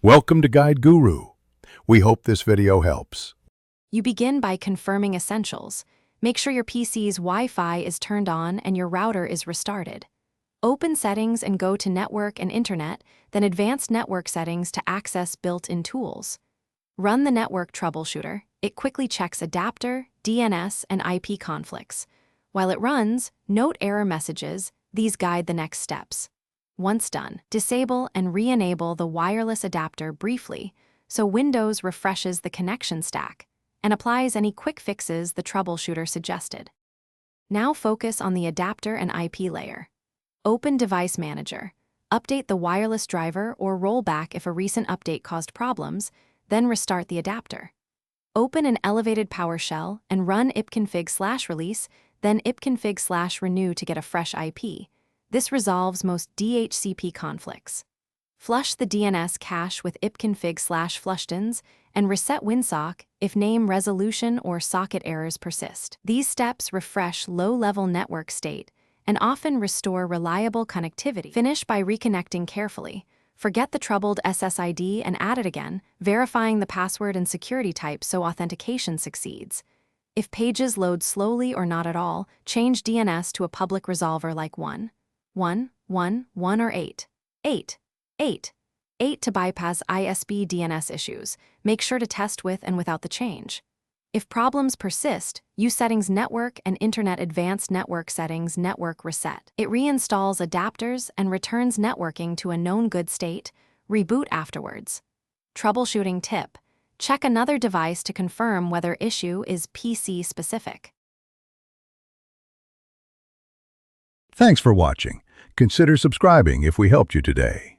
Welcome to Guide Guru. We hope this video helps. You begin by confirming essentials. Make sure your PC's Wi-Fi is turned on and your router is restarted. Open Settings and go to Network and Internet, then Advanced Network Settings to access built-in tools. Run the Network Troubleshooter. It quickly checks adapter, DNS, and IP conflicts. While it runs, note error messages. These guide the next steps. Once done, disable and re-enable the wireless adapter briefly so Windows refreshes the connection stack and applies any quick fixes the troubleshooter suggested. Now focus on the adapter and IP layer. Open Device Manager. Update the wireless driver or roll back if a recent update caused problems, then restart the adapter. Open an elevated PowerShell and run ipconfig/release, then ipconfig/renew to get a fresh IP. This resolves most DHCP conflicts. Flush the DNS cache with ipconfig/flushtons and reset WinSock if name resolution or socket errors persist. These steps refresh low-level network state and often restore reliable connectivity. Finish by reconnecting carefully. Forget the troubled SSID and add it again, verifying the password and security type so authentication succeeds. If pages load slowly or not at all, change DNS to a public resolver like 1, 1, 1, 1 or 8, 8, 8, 8 to bypass ISP DNS issues. Make sure to test with and without the change. If problems persist, use Settings Network and Internet Advanced Network Settings Network Reset. It reinstalls adapters and returns networking to a known good state. Reboot afterwards. Troubleshooting tip. Check another device to confirm whether issue is PC specific. Thanks for watching. Consider subscribing if we helped you today.